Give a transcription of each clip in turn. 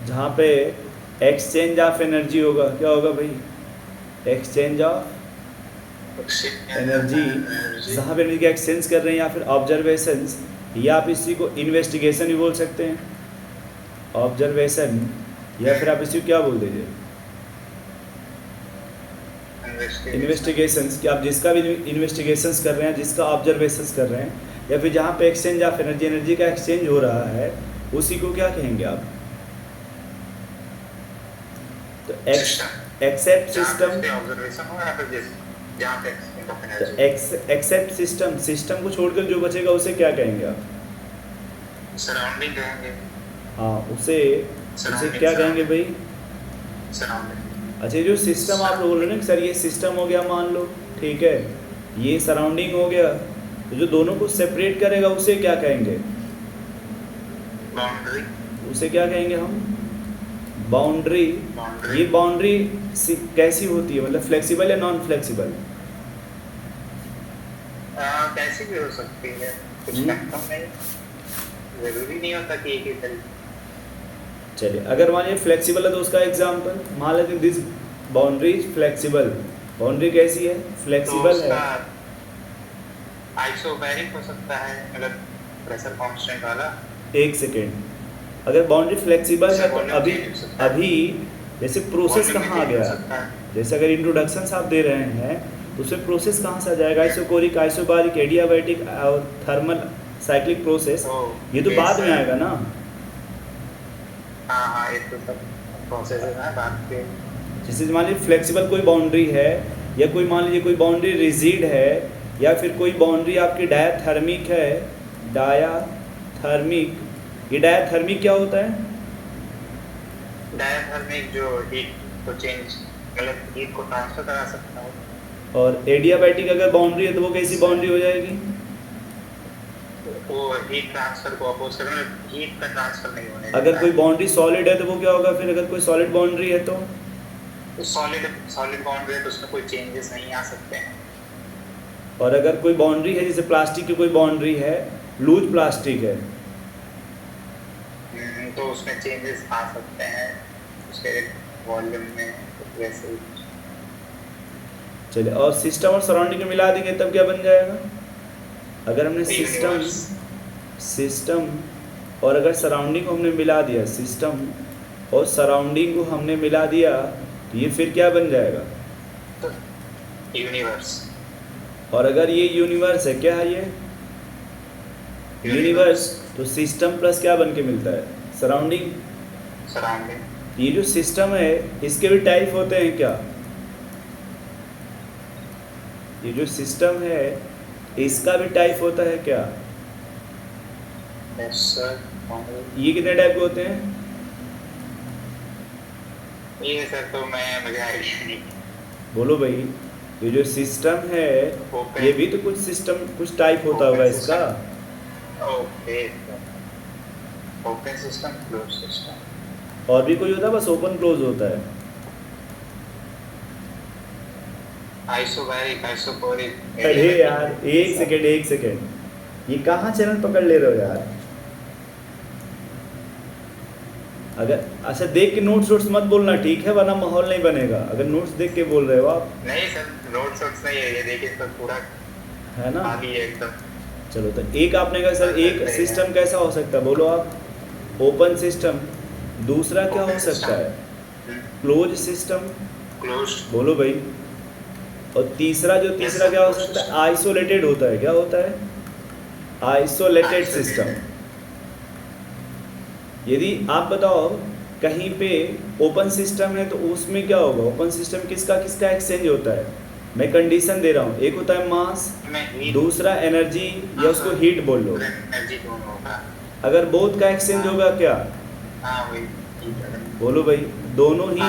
जहाँ पे exchange of energy होगा, क्या होगा भाई? एक्सचेंज ऑफ एनर्जी, जहाँ पे एनर्जी का एक्सचेंज कर रहे हैं, या फिर ऑब्जर्वेशंस, या आप इसी को इन्वेस्टिगेशन भी बोल सकते हैं, ऑब्जर्वेशन, या फिर आप इसी को क्या बोल दीजिए, इन्वेस्टिगेशंस, कि आप जिसका भी इन्वेस्टिगेशंस कर रहे हैं, जिसका ऑब्जर्वेशंस कर रहे हैं, या फिर जहाँ पे एक्सचेंज ऑफ एनर्जी, एनर्जी का एक्सचेंज हो रहा है, उसी को क्या कहेंगे आप? तो except system, except system, system को छोड़कर जो बचेगा उसे क्या कहेंगे आप? सराउंडिंग कहेंगे। हाँ, उसे क्या कहेंगे भाई? सराउंडिंग। अच्छा, जो सिस्टम आप लोग बोल रहे हैं ना सर, ये सिस्टम हो गया मान लो, ठीक है, ये सराउंडिंग हो गया, तो जो दोनों को सेपरेट करेगा उसे क्या कहेंगे? बाउंड्री। उसे क्या कहेंगे हम? बाउंड्री। ये बाउंड्री कैसी होती है, मतलब फ्लेक्सिबल या नॉन फ्लेक्सिबल? कैसी भी हो सकती है, कुछ कंफर्म नहीं, जरूरी नहीं होता कि एक ही तरीके। चलिए, अगर मान लीजिए फ्लेक्सिबल है तो उसका एग्जांपल मान लेते हैं, this boundary is flexible. Boundary कैसी है? फ्लेक्सिबल है। आइसोबैरिक हो सकता है, मतलब प्रेशर कांस्टेंट वाला। एक सेकेंड, अगर बाउंड्री फ्लेक्सिबल है तो अभी अभी जैसे प्रोसेस कहाँ आ गया? जैसे अगर इंट्रोडक्शन आप दे रहे हैं तो उसमें प्रोसेस कहाँ से आ जाएगा? आइसोकोरिक, आइसोबारिक, एडियाबैटिक और थर्मल साइक्लिक प्रोसेस, ये तो बाद में आएगा ना। हाँ, ये तो सब प्रोसेस है बाद के। जैसे मान लीजिए फ्लेक्सिबल कोई बाउंड्री है, या कोई मान लीजिए कोई बाउंड्री रिजिड है, या फिर कोई बाउंड्री आपकी डायाथर्मिक है। डायाथर्मिक, ये डायाथर्मिक क्या होता है? डायाथर्मिक जो हीट को चेंज, मतलब हीट को ट्रांसफर करा सकता है। और एडियाबैटिक अगर बाउंड्री है तो वो कैसी बाउंड्री हो जाएगी? वो हीट ट्रांसफर को अपोज कर रहे हैं, हीट का ट्रांसफर नहीं होने देता। अगर कोई बाउंड्री सॉलिड है तो वो क्या होगा फिर? अगर कोई सॉलिड बाउंड्री है तो सॉलिड बाउंड्री है तो उसमें कोई चेंजेस नहीं आ सकते हैं। और अगर कोई बाउंड्री है, जैसे प्लास्टिक की कोई बाउंड्री है, लूज प्लास्टिक है, तो उसमें चेंजेस आ सकते हैं उसके वॉल्यूम में, वैसे ही। चलिए, और सिस्टम और सराउंडिंग को मिला देंगे तब क्या बन जाएगा? अगर हमने सिस्टम और अगर सराउंडिंग को हमने मिला दिया, सिस्टम और सराउंडिंग को हमने मिला दिया, तो ये फिर क्या बन जाएगा? यूनिवर्स। और अगर ये यूनिवर्स है, क्या है ये? यूनिवर्स, तो सिस्टम प्लस क्या बन के मिलता है? सराउंडिंग। ये जो सिस्टम है इसके भी टाइप होते हैं क्या? ये जो सिस्टम है इसका भी टाइप होता है क्या? Yes sir. ये कितने टाइप के होते हैं? ये सर तो मुझे आइडिया नहीं। बोलो भाई, ये जो सिस्टम है ये भी तो कुछ सिस्टम, कुछ टाइप होता होगा इसका। Okay, open system, close system. और भी कोई होता है? बस ओपन क्लोज होता है। Isobaric, isochoric. अरे यार, एक सेकेंड, ये कहाँ चैनल पकड़ ले रहे हो यार? अगर अच्छा देख के नोट्स मत बोलना, ठीक है, वरना माहौल नहीं बनेगा। अगर नोट्स देख के बोल रहे हो आप। नहीं सर, नोट्स नहीं है, ये देखिए सर, पूरा है ना? खाली है एकदम। चलो, तो एक आपने कहा सर, एक सिस्टम कैसा हो सकता है, बोलो आप? Open system. दूसरा क्या हो सकता है? Close system. क्लोज। बोलो भाई। और तीसरा क्या हो सकता है? आइसोलेटेड होता है। क्या होता है? Isolated system. यदि आप बताओ कहीं पे ओपन सिस्टम है तो उसमें क्या होगा? ओपन सिस्टम किसका एक्सचेंज होता है? मैं कंडीशन दे रहा हूँ, एक होता है मास, दूसरा एनर्जी, या उसको हीट बोल लो। अगर बोथ का एक्सचेंज होगा क्या? बोलो भाई, दोनों ही।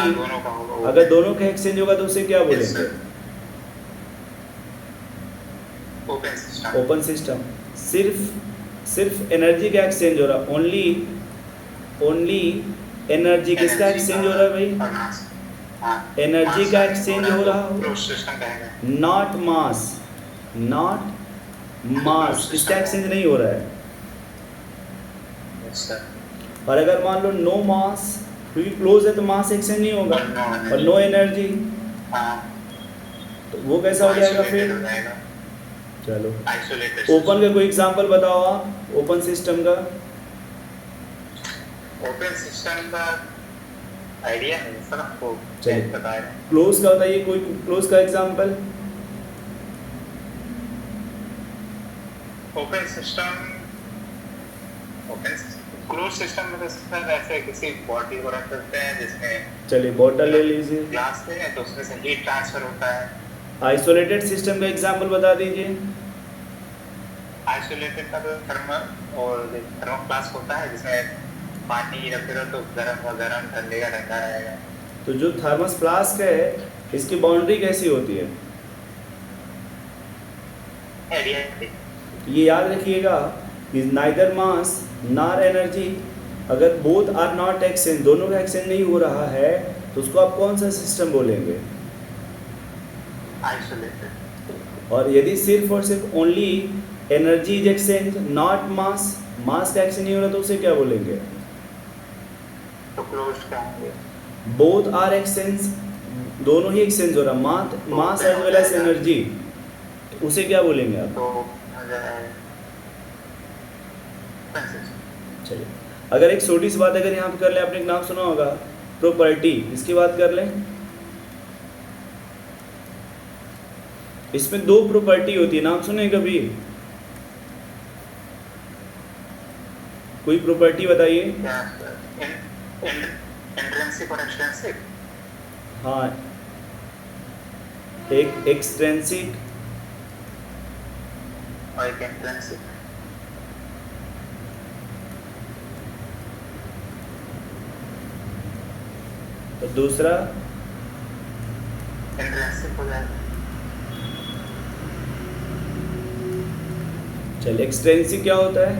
अगर दोनों का एक्सचेंज होगा तो उसे क्या बोलेंगे? Open system. सिर्फ एनर्जी का एक्सचेंज हो रहा, ओनली एनर्जी। किसका एक्सचेंज हो रहा है भाई? एनर्जी का एक्सचेंज हो रहा हो, नॉट मास। किसका एक्सचेंज नहीं हो रहा है? और अगर मान लो नो मास क्योंकि क्लोज है तो मास एक्सचेंज नहीं होगा और नो एनर्जी, हाँ, तो वो कैसा हो जाएगा isolated फिर? हो जाएगा, चलो isolated ओपन का कोई एग्जांपल बताओ आप, ओपन सिस्टम का। ओपन सिस्टम का आइडिया नहीं सर आपको, चलिए। क्या बता रहे हैं? क्लोज का बताइए, कोई क्लोज का example. Open system, open close system में तो सर ऐसे किसी बॉडी को रख सकते हैं जिसमें चलिए बॉटल ले लीजिए। ग्लास है तो उसमें से हीट ट्रांसफर होता है। आइसोलेटेड सिस्टम का एग्जांपल बता दीजिए। आइसोलेटेड का तो थर्मो फ्लास्क होता है जिसमें पानी रखे रहो तो गर्म का गर्म, ठंडे का ठंडा रहेगा। तो जो थर्मस फ्लास्क है इसकी बाउंड्री कैसी होती है? आइडिया ये याद रखिएगा, is neither mass nor energy. अगर बोथ आर नॉट एक्सचेंज, दोनों का एक्सचेंज नहीं हो रहा है, तो उसको आप कौन सा सिस्टम बोलेंगे? आइसोलेटेड। और यदि सिर्फ और सिर्फ only energy is exchange not mass, mass का एक्सचेंज नहीं हो रहा, तो उसे क्या बोलेंगे? तो क्लोज्ड का होंगे। बोथ आर एक्सचेंज, दोनों ही एक्सचेंज हो रहा, mass as well as energy, तो उसे क्या बोलेंगे आप? तो हो जाए चलिए, अगर एक छोटी सी बात अगर यहाँ पे कर लें, आपने एक नाम सुना होगा प्रॉपर्टी, इसकी बात कर लें। इसमें दो प्रॉपर्टी होती है, नाम सुने कभी? कोई प्रॉपर्टी बताइए। इंट्रिंसिक और एक्सट्रिंसिक। हाँ, एक एक्सट्रिंसिक और एक इंट्रिंसिक। तो दूसरा इंट्रिंसिक हो जाएगा। चलिए, एक्सट्रिंसिक क्या होता है?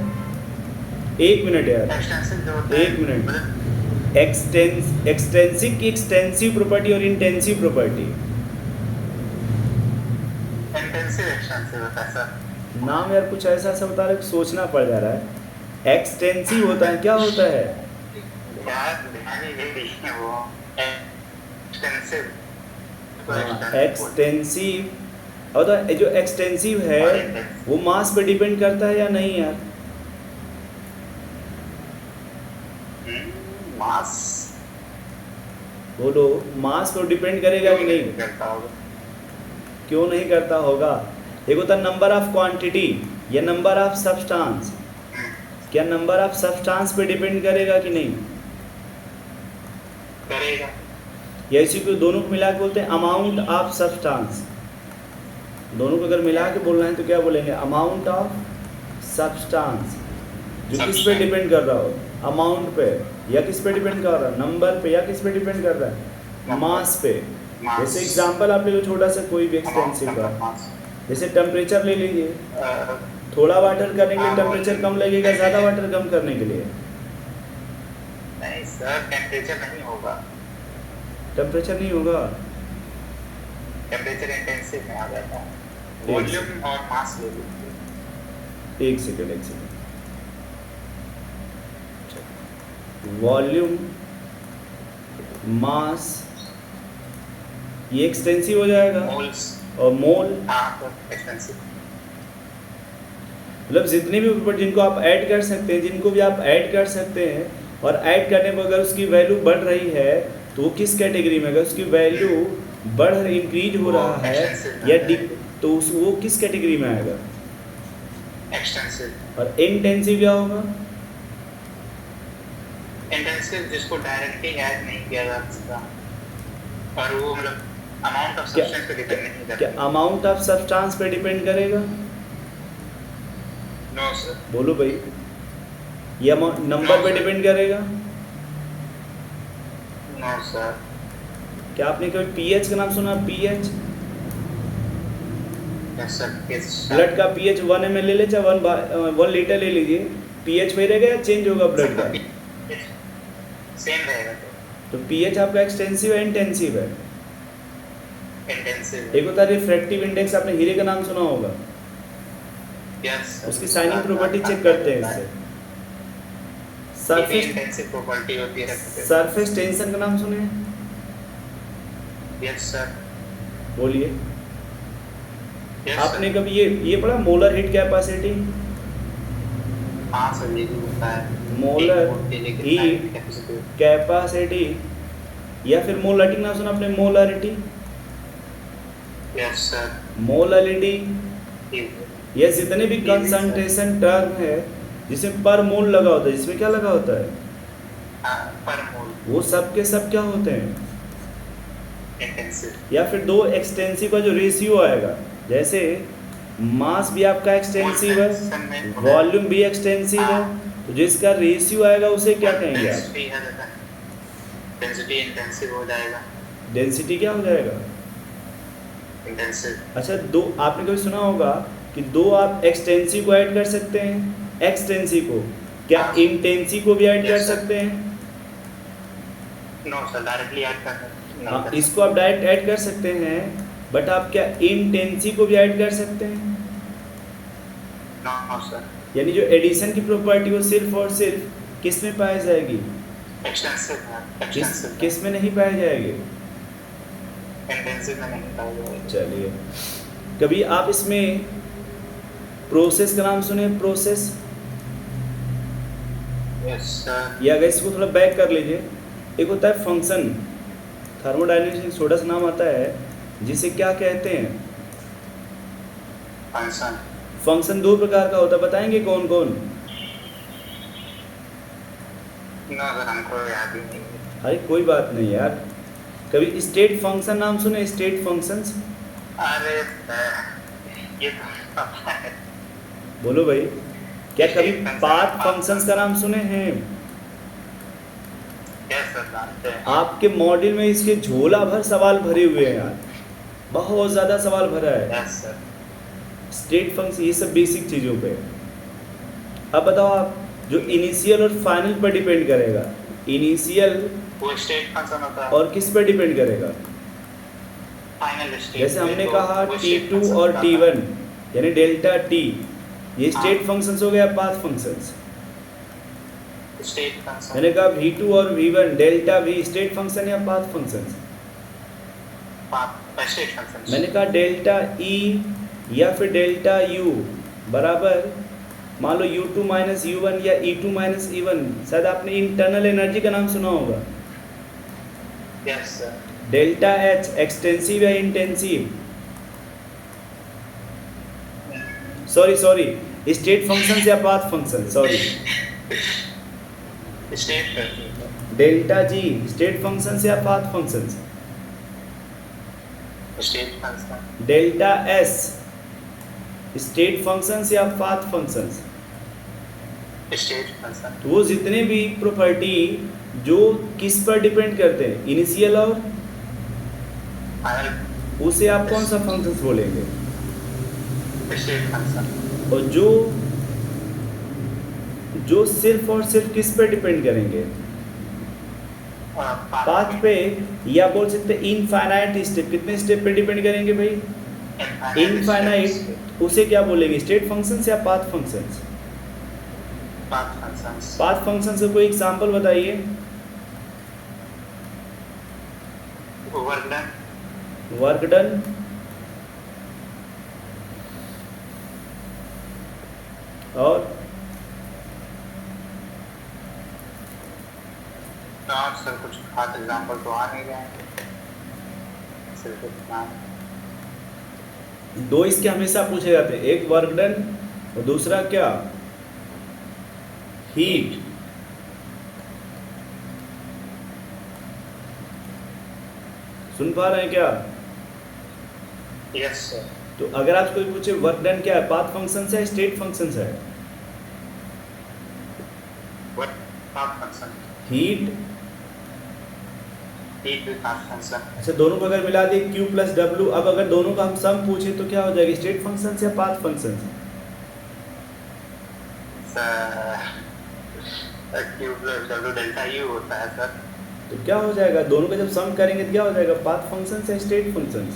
एक मिनट यार, एक्सटेंसिव जो होता है, एक मिनट। एक्सटेंसिव की एक्सटेंसिव प्रॉपर्टी और इंटेंसिव प्रॉपर्टी। इंटेंसिव एक्सटेंसिव होता है सर। नाम यार कुछ ऐसा ऐसा बता रहे, सोचना पड़ जा रहा है। एक्सटेंसिव होता है, क्या होता है? यार ध्यान ही नहीं दी है वो। एक्सटेंसिव। एक्सटेंसिव, और तो जो एक्सटेंसिव है वो मास पे डिपेंड करता है या नहीं यार? मास बोलो, मास पे डिपेंड करेगा कि नहीं? करता होगा। क्यों नहीं करता होगा? एक होता है नंबर ऑफ क्वांटिटी या नंबर ऑफ सब्सटेंस। क्या नंबर ऑफ सब्सटेंस पे डिपेंड करेगा कि नहीं? करेगा। या इसी को दोनों को मिला के बोलते हैं अमाउंट ऑफ सब्सटेंस। दोनों को अगर मिला के बोलना है तो क्या बोलेंगे? Amount of substance. जो किस पे डिपेंड कर रहा हो? अमाउंट पे, या किस पे डिपेंड कर रहा है? नंबर पे, या किस पे डिपेंड कर रहा है? मास पे। जैसे एग्जांपल आप ले लो छोटा सा कोई भी एक्सटेंसिव का, जैसे टेम्परेचर ले लीजिए। थोड़ा वाटर करने के लिए टेम्परेचर कम लगेगा, ज़्यादा वाटर कम करने के लिए? नहीं सर, टेम्परेचर नहीं होगा। टेम्परेचर नहीं होगा। टेम्परेचर इंटेंसिव में आ जाता है। वॉल्यूम और मास ले लीजिए। एक सेकेंड। वॉल्यूम, मास, ये एक्सटेंसिव हो जाएगा। मोल्स और मोल, हाँ एक्सटेंसिव। मतलब जितने भी ऊपर जिनको आप ऐड कर सकते हैं, जिनको भी आप ऐड कर सकते हैं, और ऐड करने पर अगर उसकी वैल्यू बढ़ रही है तो वो किस कैटेगरी में? अगर उसकी वैल्यू बढ़ इंक्रीज हो रहा है या तो वो किस कैटेगरी में आएगा? एक्सटेंसिव। और इंटेंसिव क्या होगा? इंटेंसिव जिसको डायरेक्टली ऐड नहीं किया जा सकता, और वो मतलब अमाउंट ऑफ क्या- सब्सटेंस पे डिपेंड नहीं क्या करता। अमाउंट ऑफ सब्सटेंस पे डिपेंड करेगा? No sir. बोलो भाई, ये नंबर पे डिपेंड करेगा? No sir. क्या आपने कभी पीएच का नाम सुना? PH, yes sir. ब्लड का पीएच 1 ml ले ले, चाहे 1 लीटर ले लीजिए, पीएच वही रहेगा या चेंज होगा ब्लड का? सेम रहेगा। तो पीएच आपका एक्सटेंसिव है इंटेंसिव है? इंटेंसिव। एक होता है रिफ्रैक्टिव इंडेक्स, आपने हीरे का नाम सुना होगा। यस। उसकी साइनिंग प्रॉपर्टी चेक करते हैं इससे। सरफेस इंटेंसिव प्रॉपर्टी होती है। सरफेस टेंशन का नाम सुने हैं? Yes sir. बोलिए। यस आपने कभी ये पढ़ा मोलर हीट कैपेसिटी? हाँ सर, ये भी होता है। मोलर हीट कैपेसिटी या फिर मोलरिटी नाम सुना आपने? Molarity, yes sir. मोलरिटी, ये जितने भी कंसंट्रेशन टर्म है जिसमें पर मोल लगा होता है, जिसमें क्या लगा होता है, पर मोल, वो सब के सब क्या होते हैं? इंटेंसिव। या फिर दो एक्सटेंसिव का जो रेशियो आएगा, जैसे मास भी आपका एक्सटेंसिव है, वॉल्यूम भी एक्सटेंसिव है, तो जिसका रेशियो आएगा उसे क्या कहेंगे आप? डेंसिटी इंटेंसिव हो जाएगा। डेंसिटी क्या हो जाएगा? इंटेंसिव। अच्छा, दो आपने कभी सुना होगा कि दो आप एक्सटेंसिव को ऐड कर सकते हैं, एक्सटेंसिव को, क्या इंटेंसिव को भी ऐड कर सकते हैं? नो सर, डायरेक्टली ऐड कर सकते हैं। हाँ, इसको आप डायरेक्ट ऐड कर सकते हैं, बट आप क्या इंटेंसिव को भी ऐड कर सकते हैं? No sir. यानी जो एडिशन की प्रॉपर्टी वो सिर्फ और सिर्फ किस में पाई जाएगी? एक्सटेंसिव। किस में नहीं पाई जाएगी? इंटेंसिव में नहीं पाई जाएगी। चलिए, कभी आप इसमें प्रोसेस का नाम सुने? Process, yes sir. या अगर इसको थोड़ा बैक कर लीजिए, एक होता है फंक्शन, थर्मोडायनेमिक्स में छोटा सा नाम आता है जिसे क्या कहते हैं? फंक्शन। फंक्शन दो प्रकार का होता है, बताएंगे कौन कौन? ना सर, हमको याद ही नहीं है। अरे कोई बात नहीं यार, कभी स्टेट फंक्शन नाम सुने? स्टेट फंक्शंस, अरे ये तो पता है। बोलो भाई, क्या कभी पाथ फंक्शंस का नाम सुने हैं? यस सर, जानते हैं। आपके मॉड्यूल में इसके झोला भर सवाल भरे हुए हैं यार, बहुत ज़्यादा सवाल भरा है। Yes sir. स्टेट फंक्शन, ये सब बेसिक चीज़ों पे। अब बताओ आप, जो इनिशियल और फाइनल पर डिपेंड करेगा, इनिशियल वो स्टेट फंक्शन होता है और किस पर डिपेंड करेगा? Final state. जैसे हमने कहा T2 और T1 यानी डेल्टा T, ये स्टेट फंक्शंस हो गया, पाथ फंक्शंस। State function. मैंने कहा V2 और V1 delta V, state function या पाथ फंक्शंस? State function. मैंने कहा डेल्टा E या फिर डेल्टा U बराबर, मान लो U2 माइनस U1 या E2 माइनस E1, शायद आपने इंटरनल एनर्जी का नाम सुना होगा। Yes sir. Delta H extensive या इंटेंसिव? सॉरी, स्टेट फंक्शंस या path function? Sorry, state function. Delta G state functions या path functions? State function. Delta S state functions या पाथ फंक्शंस? State function. तो वो जितने भी प्रॉपर्टी जो किस पर डिपेंड करते हैं, इनिशियल और फाइनल, उसे आप कौन सा फंक्शंस बोलेंगे? State function. और जो सिर्फ और सिर्फ किस पर डिपेंड करेंगे? पाथ पे, या बोल सकते हैं इनफाइनाइट स्टेप, कितने स्टेप पे डिपेंड करेंगे भाई? इनफाइनाइट, उसे क्या बोलेंगे? स्टेट फंक्शंस या path functions? Path functions. Path functions का कोई एग्जांपल बताइए। Work done. वर्क डन, और सर कुछ खास एग्जांपल तो आ नहीं रहे हैं, सिर्फ इतना। दो इसके हमेशा पूछे जाते हैं, एक वर्क डन और दूसरा क्या? हीट। सुन पा रहे हैं क्या? Yes sir. तो अगर आप कोई पूछे वर्क डन क्या है, पाथ फंक्शन है स्टेट फंक्शन है? Path function. हीट भी पाथ फंक्शन। अच्छा, दोनों को अगर मिला दिए Q प्लस W, अब अगर दोनों का हम सम पूछे तो क्या हो जाएगा? स्टेट फंक्शन या path function? Q plus W delta U होता है सर। तो क्या हो जाएगा? दोनों का जब सम करेंगे तो क्या हो जाएगा? पाथ फंक्शन या स्टेट फंक्शन?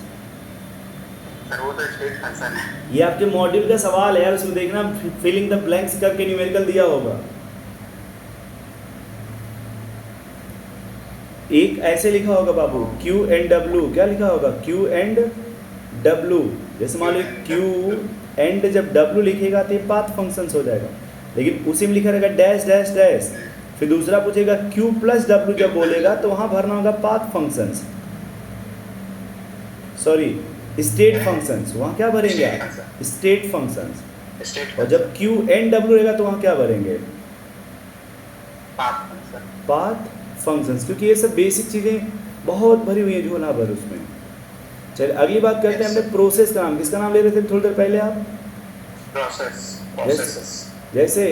सर वो तो स्टेट फंक्शन है। ये आपके मॉड्यूल का सवाल है यार, उसमें देखना फिलिंग द ब्लैंक्स करके न्यूमेरिकल दिया होगा। एक ऐसे लिखा होगा बाबू, क्यू एंड डब्ल्यू, क्या लिखा होगा, क्यू एंड डब्ल्यू। जैसे मान लो क्यू एंड जब डब्ल्यू लिखेगा तो ये पाथ फंक्शंस हो जाएगा, लेकिन उसी में लिखा रहेगा डैश डैश डैश, फिर दूसरा पूछेगा क्यू प्लस डब्ल्यू जब बोलेगा तो वहाँ भरना होगा path functions, sorry state functions, वहाँ क्या भरेंगे आप, स्टेट फंक्शंस। और जब क्यू एंड डब्ल्यू रहेगा तो वहाँ क्या भरेंगे, पाथ फंक्शंस, क्योंकि ये सब बेसिक चीज़ें बहुत भरी हुई है झोला भर उसमें। चलिए अगली बात करते हैं, हमने प्रोसेस का नाम, किसका नाम ले रहे थे थोड़ी देर पहले आप, प्रोसेस। जैसे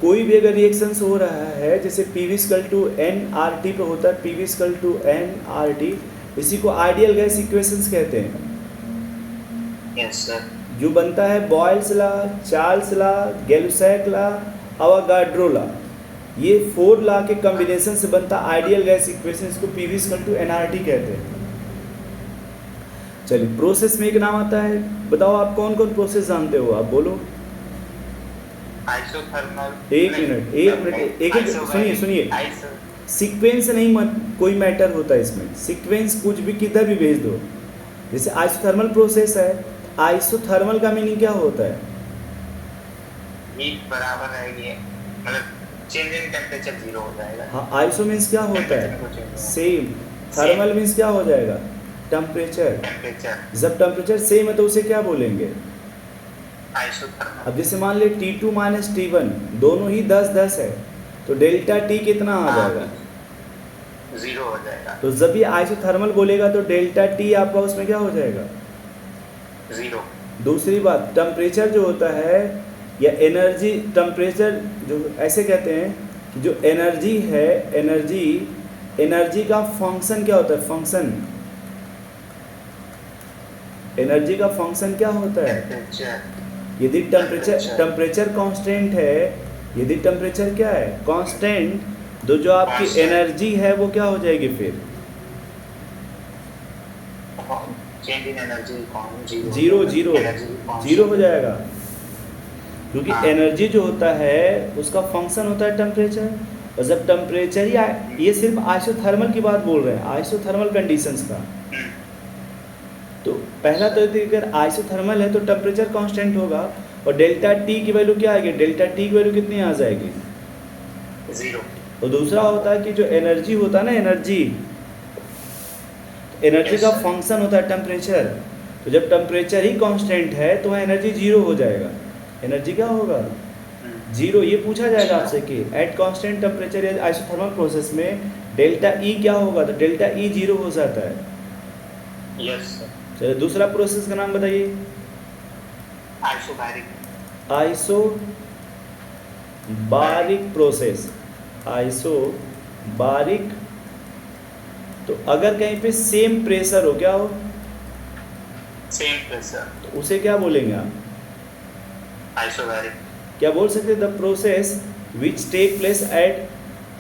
कोई भी अगर रिएक्शंस हो रहा है, जैसे PV टू nRT पे होता है, PV टू nRT, इसी को आइडियल गैस इक्वेशंस कहते हैं। Yes sir. जो बनता है Boyle's law, Charles law, Gay Lussac law, Avogadro law, ये 4 लॉ के कॉम्बिनेशन से बनता आइडियल गैस इक्वेशन, इसको PV टू nRT कहते हैं। चलिए प्रोसेस में एक नाम आता है, बताओ आप कौन कौन प्रोसेस जानते हो, आप बोलो। आइसोथर्मल। एक मिनट एक सुनिए सीक्वेंस नहीं कोई मैटर होता है इसमें, सीक्वेंस कुछ भी किधर भी भेज दो। जैसे आइसोथर्मल प्रोसेस है, आइसोथर्मल का मीनिंग क्या होता है, हीट बराबर रहेगी, मतलब चेंज इन टेंपरेचर 0 हो जाएगा। हाँ, आइसो मीन्स क्या होता है, सेम, थर्मल मीन्स क्या हो जाएगा, टेम्परेचर। जब टेम्परेचर सेम है तो उसे क्या बोलेंगे, आइसोथर्मल। अब जैसे मान ले T2 माइनस T1 दोनों ही 10-10 है, तो डेल्टा T कितना आ जाएगा, 0 हो जाएगा। तो जब ये आइसोथर्मल बोलेगा तो डेल्टा T आपका उसमें क्या हो जाएगा, 0। दूसरी बात, टेम्परेचर जो होता है या एनर्जी, टेम्परेचर जो ऐसे कहते हैं कि जो एनर्जी है, एनर्जी का फंक्शन क्या होता है, फंक्शन, एनर्जी का फंक्शन क्या होता है, यदि टेम्परेचर कांस्टेंट है, यदि टेम्परेचर क्या है, कांस्टेंट, तो जो आपकी एनर्जी है वो क्या हो जाएगी, फिर चेंज इन एनर्जी जीरो हो जाएगा, क्योंकि एनर्जी जो होता है उसका फंक्शन होता है टेम्परेचर। और जब टेम्परेचर या ये सिर्फ आइसोथर्मल की बात बोल रहे हैं, आइसोथर्मल कंडीशंस का, तो पहला तो अगर आइसोथर्मल है तो टेम्परेचर कांस्टेंट होगा, और डेल्टा T की वैल्यू क्या आएगी, डेल्टा T की वैल्यू कितनी आ जाएगी, 0। और दूसरा होता है कि जो एनर्जी होता है ना, एनर्जी का फंक्शन होता है टेम्परेचर, तो जब टेम्परेचर ही कांस्टेंट है तो वह एनर्जी 0 हो जाएगा, एनर्जी क्या होगा, 0। ये पूछा जाएगा आपसे कि एट कांस्टेंट टेम्परेचर या आइसोथर्मल प्रोसेस में डेल्टा E क्या होगा, तो डेल्टा E 0 हो जाता है। Yes sir. चलिए दूसरा प्रोसेस का नाम बताइए, आइसोबारिक प्रोसेस, आइसोबारिक। तो अगर कहीं पे सेम प्रेशर हो, क्या हो, सेम प्रेशर, तो उसे क्या बोलेंगे आप, आइसोबैरिक। क्या बोल सकते हैं, the process which take place at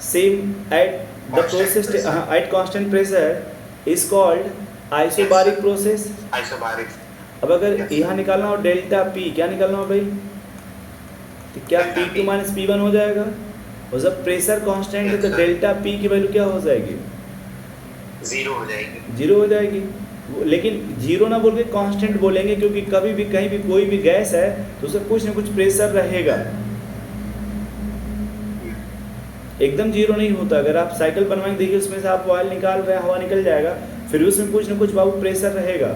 same at the process at constant pressure is called isobaric process. Isobaric. अब अगर यहाँ निकालना हो डेल्टा P, क्या निकालना हो भाई, तो क्या P2 माइनस P1 हो जाएगा, और जब प्रेशर कांस्टेंट है तो डेल्टा P की वैल्यू क्या हो जाएगी, 0 हो जाएगी। 0 हो जाएगी, लेकिन 0 ना बोल के कांस्टेंट बोलेंगे, क्योंकि कभी भी कहीं भी कोई भी गैस है तो उसमें कुछ ना कुछ प्रेशर रहेगा, एकदम 0 नहीं होता। अगर आप साइकिल बनवाएंगे देखिए उसमें से आप ऑयल निकाल रहे हैं, हवा निकल जाएगा, फिर उसमें कुछ ना कुछ बाबू प्रेशर रहेगा।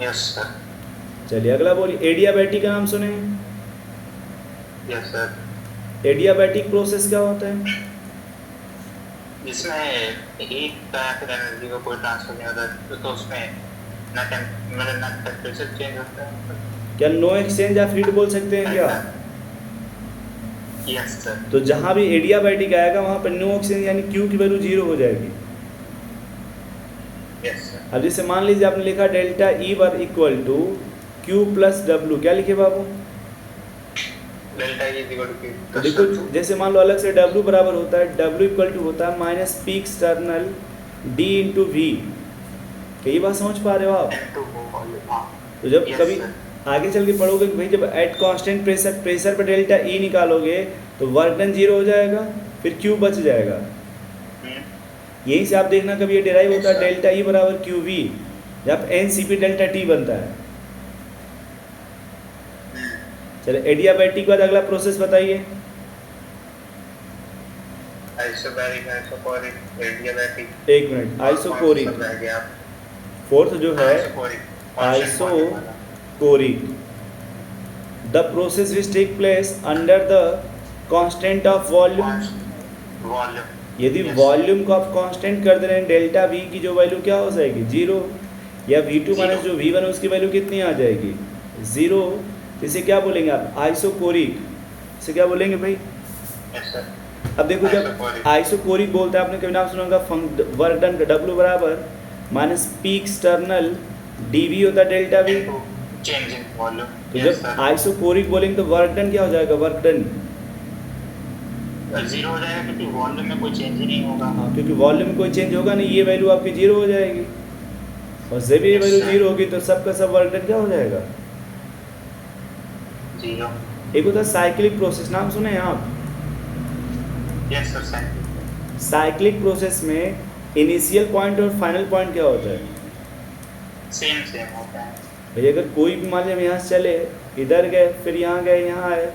Yes sir. चलिए अगला बोलिए, एडियाबैटिक का नाम सुने, यस सर। एडियाबैटिक प्रोसेस क्या होता है, जिसमें हीट का या फिर एनर्जी को कोई ट्रांसफर नहीं होता, तो उसमें ना टेम्परेचर चेंज होता है, क्या नो एक्सचेंज ऑफ हीट बोल सकते हैं क्या, यस सर। तो जहाँ भी एडियाबैटिक आएगा वहाँ पर नो एक्सचेंज यानी Q की वैल्यू 0 हो जाएगी। Yes sir. अब जैसे मान लीजिए आपने लिखा delta E were equal to Q plus W, क्या लिखे बाबू, डेल्टा E इक्वल टू तो देखो जैसे मान लो अलग से W बराबर होता है, W इक्वल टू होता है minus P external D into V, कई बात समझ पा रहे हो आप। तो जब कभी आगे चल के पढ़ोगे कि भाई जब एट कांस्टेंट प्रेशर पर डेल्टा E निकालोगे तो वर्क डन 0 हो जाएगा, फिर Q बच जाएगा, यहीं से आप देखना कभी ये डिराइव होता है Yes, sir. डेल्टा ई बराबर क्यू वी, जब N C P delta T बनता है। चलिए एडियाबैटिक के बाद अगला प्रोसेस बताइए। Isobaric, isochoric, adiabatic. एक मिनट, आइसोकोरिक, फोर्थ जो है isochoric, the process which take place under the constant of volume. Volume. यदि Yes. वॉल्यूम को आप कांस्टेंट कर दे रहे हैं, डेल्टा वी की जो वैल्यू क्या हो जाएगी, जीरो, या वी टू माइनस जो वी वन है उसकी वैल्यू कितनी आ जाएगी, जीरो। इसे क्या बोलेंगे आप, आइसोकोरिक। इसे क्या बोलेंगे भाई? Yes, sir. अब देखो जब आइसोकोरिक। आइसोकोरिक बोलते हैं, आपने कभी नाम सुना होगा वर्क डन का डब्ल्यू बराबर minus P external D V होता है delta V. Change in volume. तो जब आइसोकोरिक बोलेंगे तो वर्क डन क्या हो जाएगा, वर्क डन जीरो हो जाएगा क्योंकि वॉल्यूम में कोई चेंज ही नहीं होगा। हाँ, क्योंकि वॉल्यूम में कोई चेंज होगा नहीं, ये वैल्यू आपकी जीरो हो जाएगी, और जब ये Yes, वैल्यू sir. जीरो होगी तो सबका सब वर्क डन क्या हो जाएगा, जीरो। एक होता है साइक्लिक प्रोसेस, नाम सुने हैं आप? Yes sir, sir. Cyclic process में इनिशियल पॉइंट और फाइनल पॉइंट क्या होता है? सेम सेम होता है। भाई अगर कोई भी मान लिया हम यहाँ से चले, इधर गए, फिर यहाँ गए, यहाँ आए,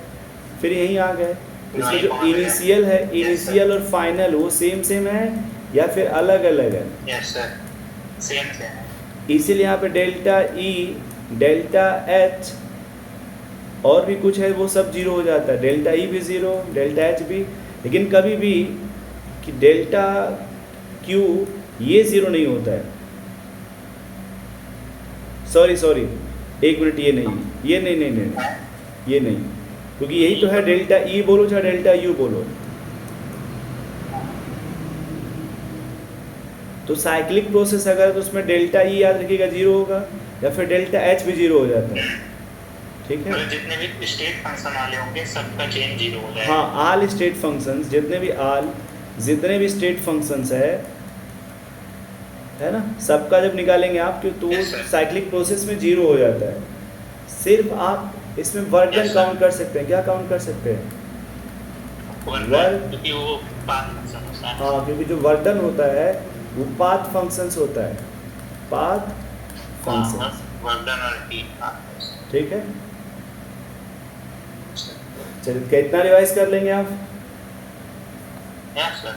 फिर यहीं आ गए, इसमें जो इनिशियल है, इनिशियल और फाइनल वो सेम सेम है या फिर अलग अलग है? यस सर, सेम सेम है। इसीलिए यहाँ पे डेल्टा ई, डेल्टा एच और भी कुछ है वो सब जीरो हो जाता है, डेल्टा ई भी ज़ीरो, डेल्टा एच भी। लेकिन कभी भी कि डेल्टा क्यू ये ज़ीरो नहीं होता है, सॉरी एक मिनट, ये नहीं, ये नहीं, ये नहीं, क्योंकि यही तो है, डेल्टा ई बोलो चाहे डेल्टा यू बोलो। तो साइक्लिक प्रोसेस अगर तो उसमें डेल्टा ई याद रखिएगा जीरो होगा, या फिर डेल्टा एच भी जीरो हो जाता है, ठीक है? मतलब जितने भी स्टेट फंक्शन वाले होंगे सबका चेंज जीरो हो जाएगा। हाँ, आल स्टेट फंक्शंस, जितने भी स्टेट फंक्शंस है ना, सबका जब निकालेंगे आप तो Yes, sir. साइक्लिक प्रोसेस में जीरो हो जाता है। सिर्फ आप इसमें work done Yes, sir. Count कर सकते हैं, क्या काउंट कर सकते हैं? क्योंकि वो पाथ फंक्शन होता है। हाँ, क्योंकि जो वर्क डन होता है वो पाथ फंक्शंस होता है, पाथ फंक्शंस, वर्क डन और टी पाथ। ठीक है? चलिए कितना रिवाइज कर लेंगे आप? Yes sir.